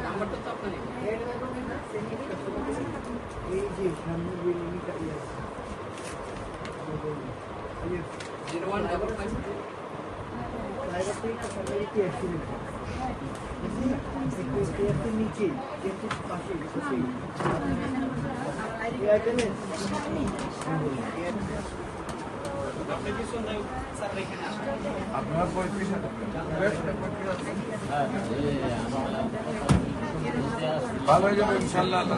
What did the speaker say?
নাম্বারটা তো আপনার এই যে সামনে যে লিমিটটা আছে 0155 नीचे पासे আপনার 35 ভালো হয়ে যাবে ইনশাআল্লাহ আল্লাহ